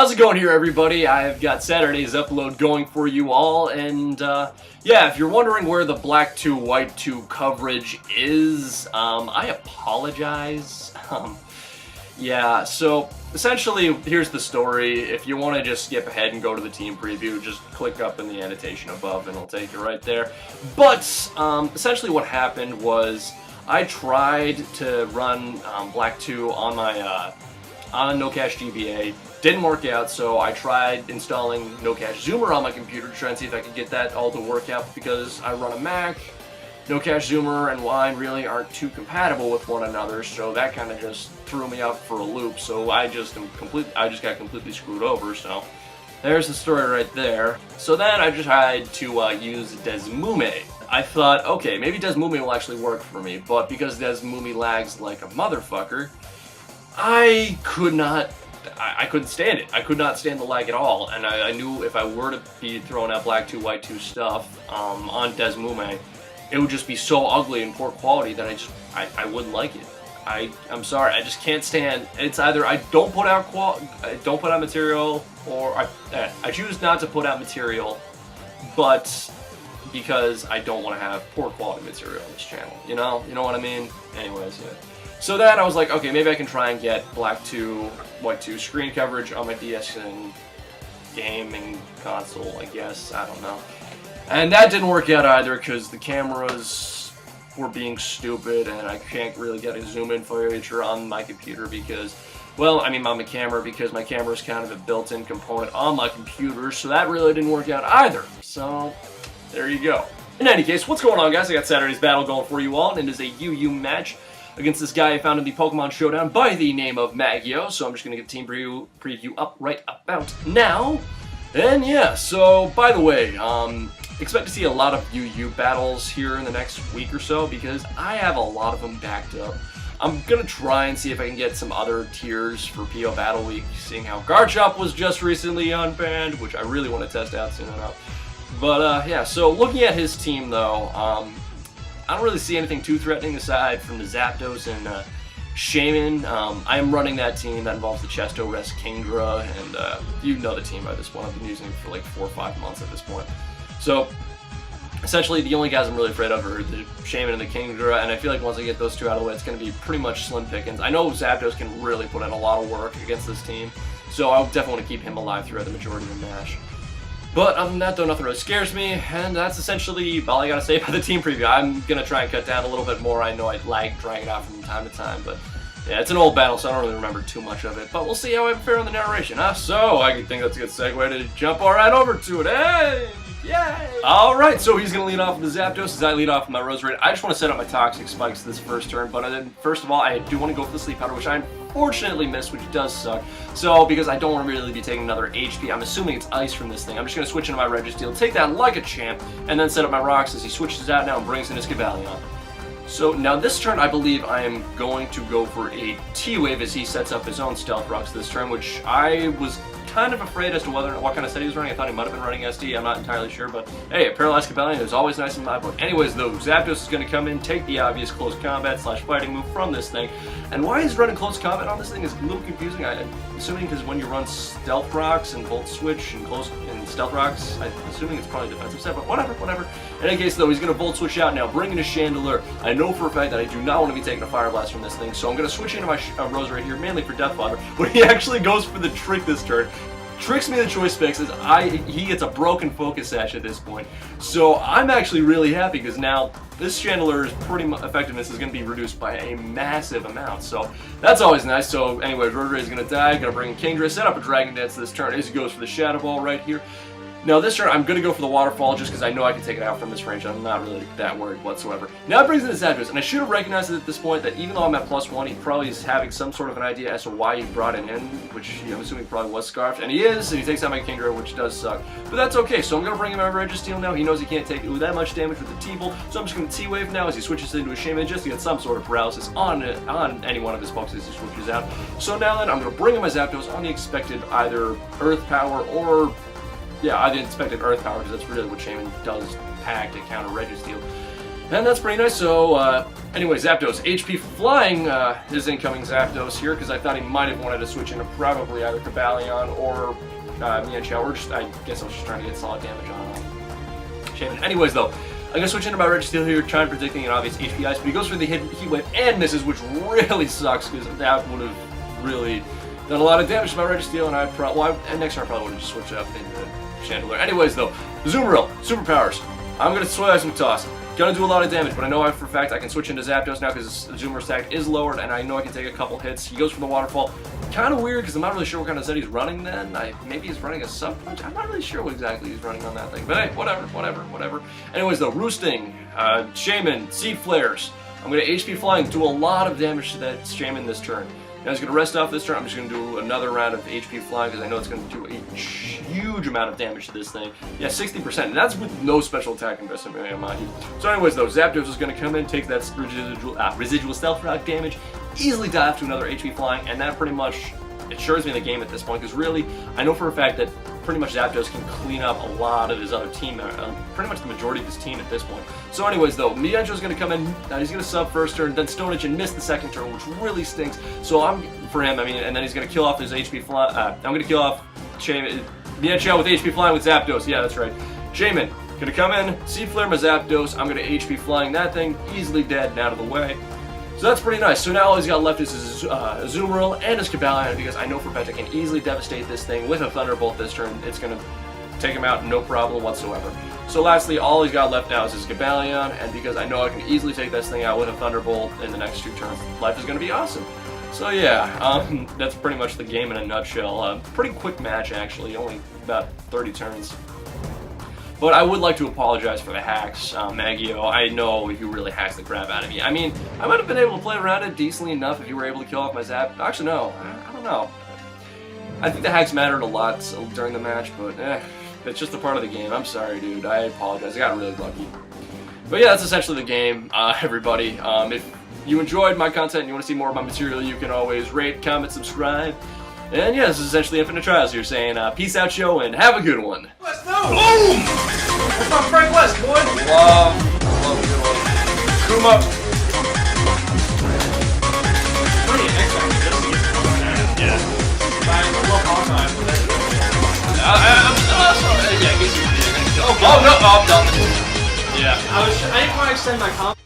How's it going here, everybody? I've got Saturday's upload going for you all, and yeah, if you're wondering where the black 2, white 2 coverage is, I apologize. Yeah, so essentially, here's the story. If you want to just skip ahead and go to the team preview, just click up in the annotation above and it'll take you right there. But essentially what happened was I tried to run black 2 on my on No Cache GBA. Didn't work out, so I tried installing No Cache Zoomer on my computer to try and see if I could get that all to work out, because I run a Mac. No Cache Zoomer and Wine really aren't too compatible with one another, so that kind of just threw me up for a loop. So I just got completely screwed over. So there's the story right there. So then I just tried to use Desmume. I thought, okay, maybe Desmume will actually work for me, but because Desmume lags like a motherfucker, I couldn't stand it. I could not stand the lag at all, and I knew if I were to be throwing out black 2, white 2 stuff on Desmume, it would just be so ugly and poor quality that I wouldn't like it. I'm sorry, I just can't stand. It's either I don't put out material, or I choose not to put out material, but because I don't want to have poor quality material on this channel. You know what I mean? Anyways, yeah. So then I was like, okay, maybe I can try and get black 2, white 2 screen coverage on my DS and gaming console, I guess. I don't know. And that didn't work out either, because the cameras were being stupid, and I can't really get a zoom-in feature on my computer because, well, I mean on my camera, because my camera is kind of a built-in component on my computer, so that really didn't work out either. So, there you go. In any case, what's going on, guys? I got Saturday's battle going for you all, and it is a UU match against this guy I found in the Pokemon Showdown by the name of Maggyo. So I'm just going to get team preview up right about now. And yeah, so by the way, expect to see a lot of UU battles here in the next week or so, because I have a lot of them backed up. I'm going to try and see if I can get some other tiers for PO Battle Week, seeing how Garchomp was just recently unbanned, which I really want to test out soon enough. But yeah, so looking at his team though, I don't really see anything too threatening aside from the Zapdos and Shaman. I am running that team that involves the Chesto, Rest, Kingdra, and you know the team by this point. I've been using it for like 4 or 5 months at this point. So essentially the only guys I'm really afraid of are the Shaman and the Kingdra, and I feel like once I get those two out of the way, it's going to be pretty much slim pickings. I know Zapdos can really put in a lot of work against this team, so I definitely want to keep him alive throughout the majority of the match. But other than that, though, nothing really scares me, and that's essentially all I gotta say about the team preview. I'm gonna try and cut down a little bit more. I know I lag dragging it out from time to time, but yeah, it's an old battle, so I don't really remember too much of it. But we'll see how I fare on the narration, huh? So I think that's a good segue to jump all right over to it. Hey! Yay! Alright, so he's going to lead off with the Zapdos as I lead off with my Roserade. I just want to set up my Toxic Spikes this first turn, but then, first of all, I do want to go for the Sleep Powder, which I unfortunately missed, which does suck. So, because I don't want to really be taking another HP, I'm assuming it's Ice from this thing. I'm just going to switch into my Registeel, take that like a champ, and then set up my Rocks as he switches out now and brings in his Cavalion. So now this turn, I believe I am going to go for a T-Wave as he sets up his own Stealth Rocks this turn, which I was kind of afraid as to what kind of set he was running. I thought he might have been running SD, I'm not entirely sure, but hey, a Paralyzed Cavalion is always nice in my book. Anyways though, Zapdos is going to come in, take the obvious close combat / fighting move from this thing, and why he's running close combat on this thing is a little confusing. I'm assuming because when you run Stealth Rocks and Volt Switch and Stealth Rocks, I'm assuming it's probably defensive set, but whatever. In any case though, he's going to Volt Switch out now, bringing a Chandelure. I know for a fact that I do not want to be taking a Fire Blast from this thing, so I'm going to switch into my Roserade here, mainly for Death Fodder, but he actually goes for the Trick this turn. Tricks me the Choice Specs as he gets a broken Focus Sash at this point. So I'm actually really happy because now this Chandelure's effectiveness is going to be reduced by a massive amount. So that's always nice. So anyway, Roserade is going to die. Going to bring in Kingdra, set up a Dragon Dance this turn as he goes for the Shadow Ball right here. Now this turn, I'm going to go for the Waterfall just because I know I can take it out from this range. I'm not really that worried whatsoever. Now it brings in the Zapdos, and I should have recognized it at this point that even though I'm at +1, he probably is having some sort of an idea as to why he brought it in, which I'm assuming probably was Scarfed, and he is, and he takes out my Kingdra, which does suck. But that's okay, so I'm going to bring him out Registeel now. He knows he can't take that much damage with the T-Bolt, so I'm just going to T-Wave now as he switches into a Shaman just to get some sort of paralysis on any one of his Pokes as he switches out. So now then, I'm going to bring in my Zapdos on the expected either Earth Power or... yeah, I expected Earth Power because that's really what Shaman does pack to counter Registeel. And that's pretty nice. So, anyway, Zapdos. HP Flying is incoming Zapdos here, because I thought he might have wanted to switch into probably either Cobalion or Mienshao, or just, I guess I was just trying to get solid damage on Shaman. Anyways, though, I'm going to switch into my Registeel here, trying to predicting an obvious HP Ice, but he goes for the Heat Wave and misses, which really sucks, because that would have really done a lot of damage to my Registeel, and and next turn I probably would have just switched up into Chandelure. Anyways, though, Azumarill, Superpowers. I'm going to Sway some Toss. Gonna do a lot of damage, but I know for a fact I can switch into Zapdos now because the Zoomer stack is lowered, and I know I can take a couple hits. He goes for the Waterfall. Kind of weird because I'm not really sure what kind of set he's running then. Maybe he's running a Sub-Punch. I'm not really sure what exactly he's running on that thing. But hey, whatever. Anyways, though, Roosting, Shaman, Seed Flares. I'm going to HP Flying, do a lot of damage to that Shaman this turn. Now he's going to rest off this turn. I'm just going to do another round of HP Flying because I know it's going to do a huge amount of damage to this thing. Yeah, 60%, and that's with no special attack investment, mind you. So anyways, though, Zapdos is going to come in, take that residual Stealth Rock damage, easily dive to another HP Flying, and that pretty much ensures me the game at this point, because really, I know for a fact that pretty much Zapdos can clean up a lot of his other team, pretty much the majority of his team at this point. So anyways, though, Mienshao is going to come in, he's going to sub first turn, then Stone Edge and miss the second turn, which really stinks. So and then he's going to kill off his HP Fly, I'm going to kill off Mienshao with HP Flying with Zapdos, yeah, that's right. Shaman, going to come in, Seed Flare my Zapdos, I'm going to HP Flying that thing, easily dead and out of the way. So that's pretty nice. So now all he's got left is his Azumarill and his Cobalion, because I know for a fact I can easily devastate this thing with a Thunderbolt this turn. It's going to take him out, no problem whatsoever. So lastly, all he's got left now is his Cobalion, and because I know I can easily take this thing out with a Thunderbolt in the next 2 turns, life is going to be awesome. So yeah, that's pretty much the game in a nutshell. Pretty quick match, actually, only about 30 turns. But I would like to apologize for the hacks, Maggyo. I know you really hacked the crap out of me. I mean, I might have been able to play around it decently enough if you were able to kill off my Zap. Actually, no. I don't know. I think the hacks mattered a lot during the match, but it's just a part of the game. I'm sorry, dude. I apologize. I got really lucky. But yeah, that's essentially the game, everybody. If you enjoyed my content and you want to see more of my material, you can always rate, comment, subscribe. And yeah, this is essentially Infinite Trials here saying peace out, show, and have a good one. Let's go! Boom! That's my Frank West, boy! Love a good one. Kuma. Yeah. Oh, no, I'm done. Yeah. I didn't want to extend my comment.